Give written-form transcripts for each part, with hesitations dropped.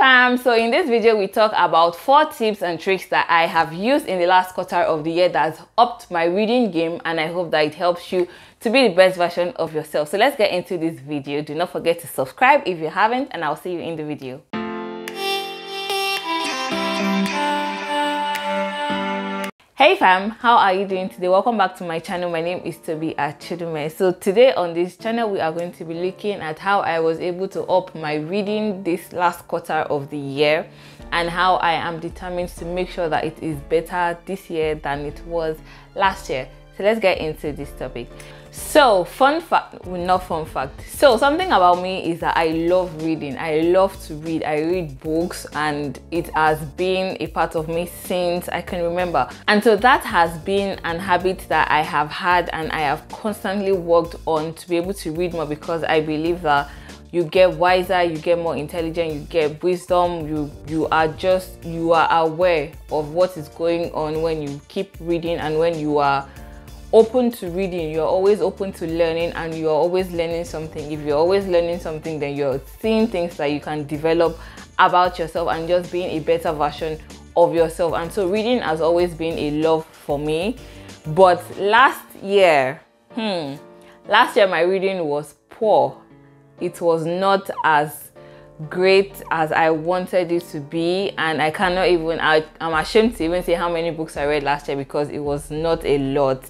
fam, so in this video we talk about 4 tips and tricks that I have used in the last quarter of the year that's upped my reading game, and I hope that it helps you to be the best version of yourself. So let's get into this video. Do not forget to subscribe if you haven't, and I'll see you in the video. Hey fam, how are you doing today? Welcome back to my channel. My name is Tobi Achudume. So today on this channel we are going to be looking at how I was able to up my reading this last quarter of the year, and how I am determined to make sure that it is better this year than it was last year. So let's get into this topic. So something about me is that I love reading. I love to read. I read books, and it has been a part of me since I can remember. And so that has been an habit that I have had, and I have constantly worked on to be able to read more, because I believe that you get wiser, you get more intelligent, you get wisdom, you are aware of what is going on when you keep reading, and when you are open to reading, you're always open to learning, and you're always learning something. If you're always learning something, then you're seeing things that you can develop about yourself and just being a better version of yourself. And so reading has always been a love for me. But last year my reading was poor. It was not as great as I wanted it to be, and I cannot even, I'm ashamed to even say how many books I read last year, because it was not a lot.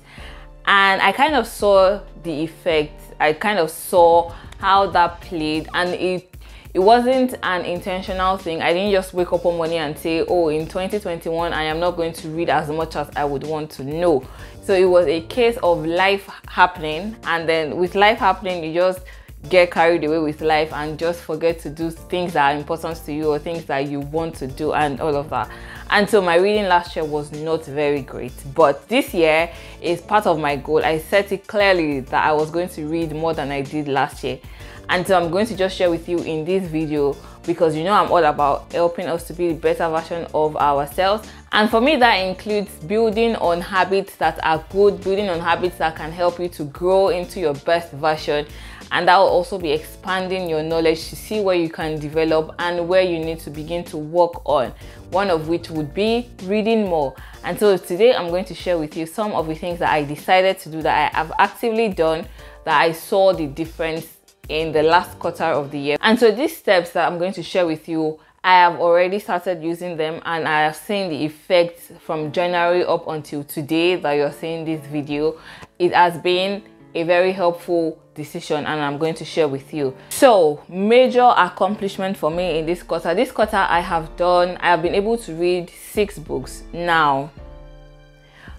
And I kind of saw the effect. I kind of saw how that played, and it wasn't an intentional thing. I didn't just wake up one morning and say, oh, in 2021 I am not going to read as much as I would want to. No. So it was a case of life happening, and then with life happening you just get carried away with life and just forget to do things that are important to you, or things that you want to do, and all of that. And so my reading last year was not very great, but this year is part of my goal. I set it clearly that I was going to read more than I did last year, and so I'm going to just share with you in this video, because you know I'm all about helping us to be the better version of ourselves. And for me, that includes building on habits that are good, building on habits that can help you to grow into your best version. And that will also be expanding your knowledge to see where you can develop and where you need to begin to work on, one of which would be reading more. And so today I'm going to share with you some of the things that I decided to do, that I have actively done, that I saw the difference in the last quarter of the year. And so these steps that I'm going to share with you, I have already started using them, and I have seen the effects from January up until today that you're seeing this video. It has been a very helpful decision, and I'm going to share with you. So major accomplishment for me in this quarter. This quarter I have been able to read 6 books now,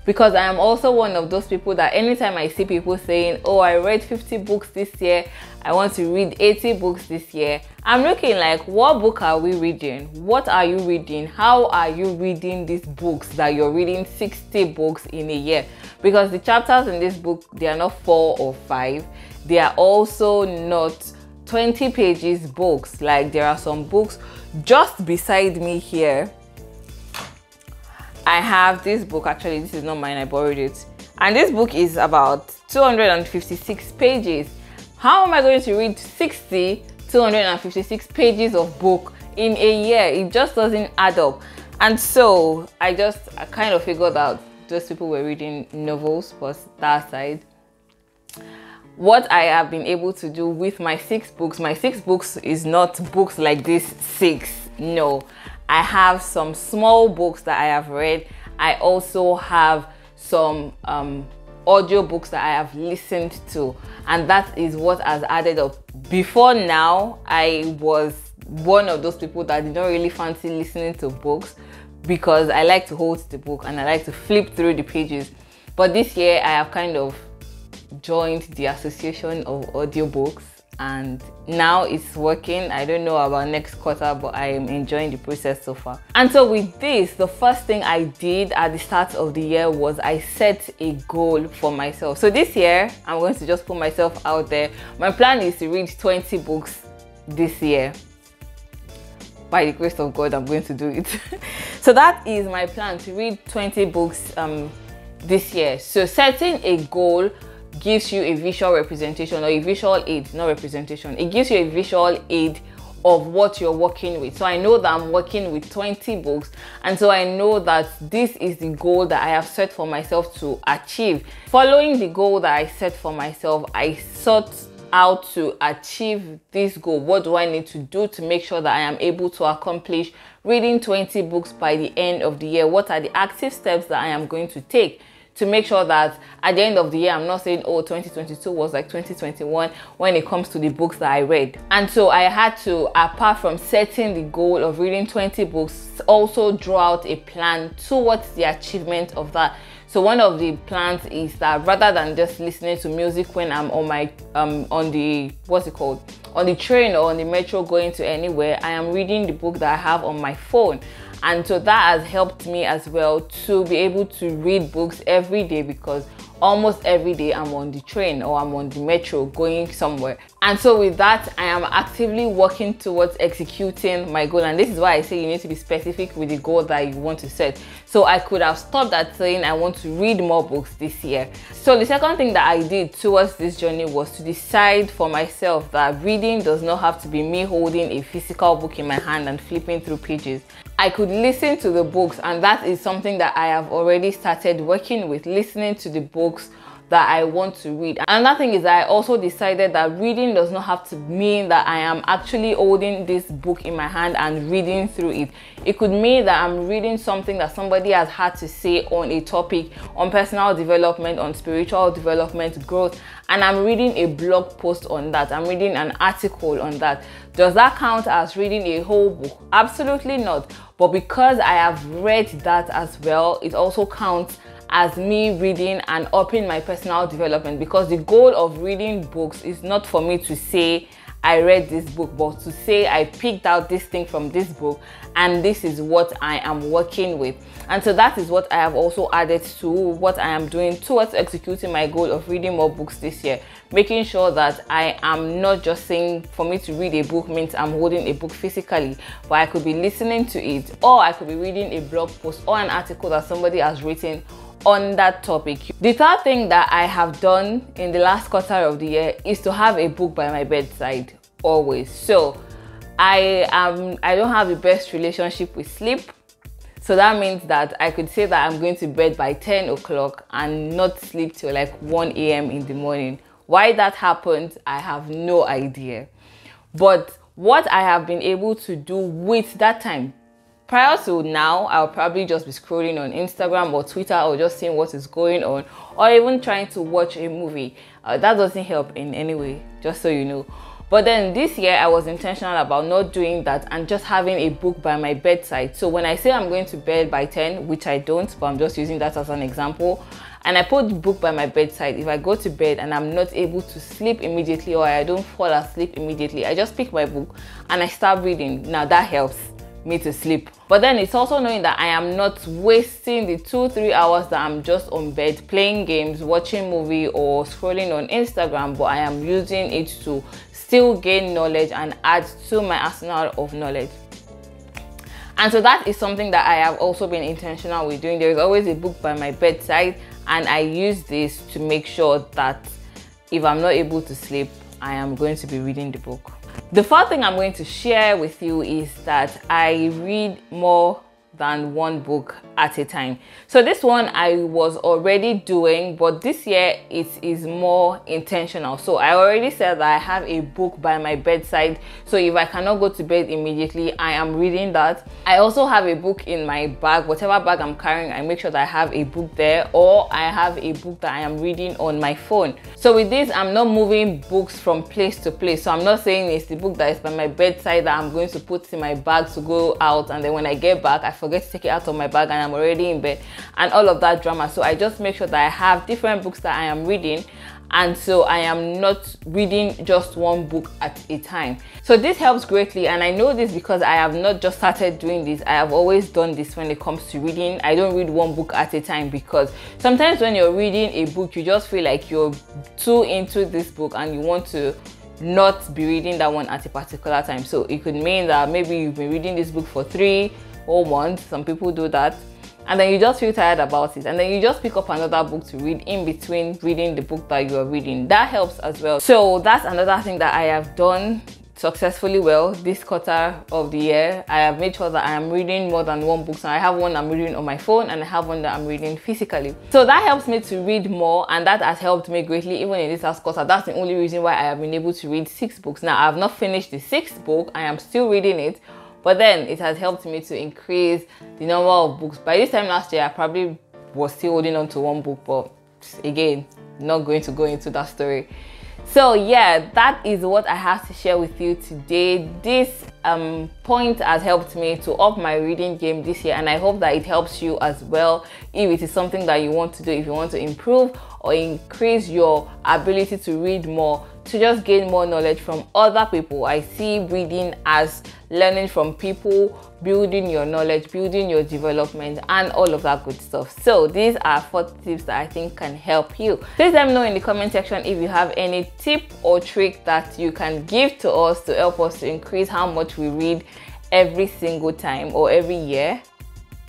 because I am also one of those people that anytime I see people saying, oh, I read 50 books this year, I want to read 80 books this year, I'm looking like, what book are we reading? What are you reading? How are you reading these books that you're reading 60 books in a year? Because the chapters in this book, they are not 4 or 5. They are also not 20 pages books. Like, there are some books just beside me here. I have this book. Actually, this is not mine, I borrowed it, and this book is about 256 pages. How am I going to read 256 pages of book in a year? It just doesn't add up. And so I kind of figured out those people were reading novels, but that aside, what I have been able to do with my 6 books is not books like this 6. No, I have some small books that I have read. I also have some audio books that I have listened to, and that is what has added up. Before now, I was one of those people that did not really fancy listening to books, because I like to hold the book and I like to flip through the pages. But this year I have kind of joined the association of audiobooks, and now it's working. I don't know about next quarter, but I am enjoying the process so far. And so with this, the first thing I did at the start of the year was I set a goal for myself. So this year I'm going to just put myself out there. My plan is to read 20 books this year. By the grace of God, I'm going to do it. So that is my plan, to read 20 books this year. So setting a goal gives you a visual representation, or a visual aid, not representation. It gives you a visual aid of what you're working with. So I know that I'm working with 20 books, and so I know that this is the goal that I have set for myself to achieve. Following the goal that I set for myself, I sought out to achieve this goal. What do I need to do to make sure that I am able to accomplish reading 20 books by the end of the year? What are the active steps that I am going to take to make sure that at the end of the year, I'm not saying, oh, 2022 was like 2021 when it comes to the books that I read. And so I had to, apart from setting the goal of reading 20 books, also draw out a plan towards the achievement of that. So one of the plans is that rather than just listening to music when I'm on my on the train or on the metro going to anywhere, I am reading the book that I have on my phone. And so that has helped me as well to be able to read books every day, because almost every day I'm on the train or I'm on the metro going somewhere. And so with that, I am actively working towards executing my goal. And this is why I say you need to be specific with the goal that you want to set. So I could have stopped at saying I want to read more books this year. So the second thing that I did towards this journey was to decide for myself that reading does not have to be me holding a physical book in my hand and flipping through pages. I could listen to the books, and that is something that I have already started working with, listening to the books that I want to read. Another thing is that I also decided that reading does not have to mean that I am actually holding this book in my hand and reading through it. It could mean that I'm reading something that somebody has had to say on a topic, on personal development, on spiritual development, growth, and I'm reading a blog post on that. I'm reading an article on that. Does that count as reading a whole book? Absolutely not. But because I have read that as well, it also counts as me reading and upping my personal development, because the goal of reading books is not for me to say I read this book, but to say I picked out this thing from this book and this is what I am working with. And so that is what I have also added to what I am doing towards executing my goal of reading more books this year, making sure that I am not just saying for me to read a book means I'm holding a book physically, but I could be listening to it, or I could be reading a blog post or an article that somebody has written on that topic. The third thing that I have done in the last quarter of the year is to have a book by my bedside always. So I don't have the best relationship with sleep. So that means that I could say that I'm going to bed by 10 o'clock and not sleep till like 1 a.m. in the morning. Why that happens, I have no idea. But what I have been able to do with that time, prior to now, I'll probably just be scrolling on Instagram or Twitter or just seeing what is going on, or even trying to watch a movie. That doesn't help in any way, just so you know. But then this year, I was intentional about not doing that and just having a book by my bedside. So when I say I'm going to bed by 10, which I don't, but I'm just using that as an example, and I put the book by my bedside, if I go to bed and I'm not able to sleep immediately, or I don't fall asleep immediately, I just pick my book and I start reading. Now that helps me to sleep. But then it's also knowing that I am not wasting the 2-3 hours that I'm just on bed playing games, watching movie, or scrolling on Instagram, but I am using it to still gain knowledge and add to my arsenal of knowledge. And so that is something that I have also been intentional with doing. There is always a book by my bedside, and I use this to make sure that if I'm not able to sleep, I am going to be reading the book. The fourth thing I'm going to share with you is that I read more than one book at a time. So this one I was already doing, but this year it is more intentional. So I already said that I have a book by my bedside, so if I cannot go to bed immediately, I am reading that. I also have a book in my bag, whatever bag I'm carrying, I make sure that I have a book there, or I have a book that I am reading on my phone. So with this, I'm not moving books from place to place. So I'm not saying it's the book that is by my bedside that I'm going to put in my bag to go out, and then when I get back I forget to take it out of my bag and I'm already in bed and all of that drama. So I just make sure that I have different books that I am reading, and so I am not reading just one book at a time. So this helps greatly, and I know this because I have not just started doing this. I have always done this when it comes to reading. I don't read one book at a time, because sometimes when you're reading a book, you just feel like you're too into this book and you want to not be reading that one at a particular time. So it could mean that maybe you've been reading this book for 3 whole months. Some people do that, and then you just feel tired about it, and then you just pick up another book to read in between reading the book that you are reading. That helps as well. So that's another thing that I have done successfully well this quarter of the year. I have made sure that I am reading more than one book. So I have one I'm reading on my phone and I have one that I'm reading physically. So that helps me to read more, and that has helped me greatly even in this last quarter. That's the only reason why I have been able to read 6 books. Now I have not finished the 6th book, I am still reading it, but then it has helped me to increase the number of books. By this time last year, I probably was still holding on to one book, but again, not going to go into that story. So yeah, that is what I have to share with you today. This point has helped me to up my reading game this year, and I hope that it helps you as well if it is something that you want to do, if you want to improve or increase your ability to read more, to just gain more knowledge from other people. I see reading as learning from people, building your knowledge, building your development, and all of that good stuff. So these are 4 tips that I think can help you. Please let me know in the comment section if you have any tip or trick that you can give to us to help us to increase how much we read every single time, or every year.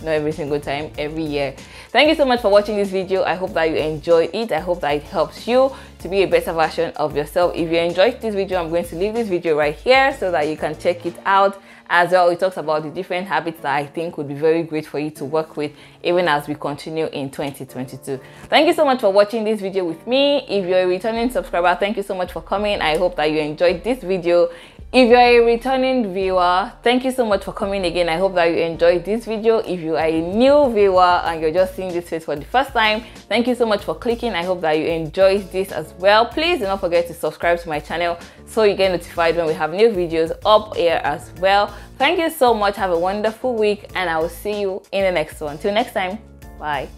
Not every single time, every year. Thank you so much for watching this video. I hope that you enjoyed it. I hope that it helps you to be a better version of yourself. If you enjoyed this video, I'm going to leave this video right here so that you can check it out as well. It talks about the different habits that I think would be very great for you to work with even as we continue in 2022. Thank you so much for watching this video with me. If you're a returning subscriber, thank you so much for coming. I hope that you enjoyed this video. If you're a returning viewer, thank you so much for coming again. I hope that you enjoyed this video. If you are a new viewer and you're just seeing this face for the first time, thank you so much for clicking. I hope that you enjoyed this as well. Please do not forget to subscribe to my channel so you get notified when we have new videos up here as well. Thank you so much. Have a wonderful week, and I will see you in the next one. Till next time, bye.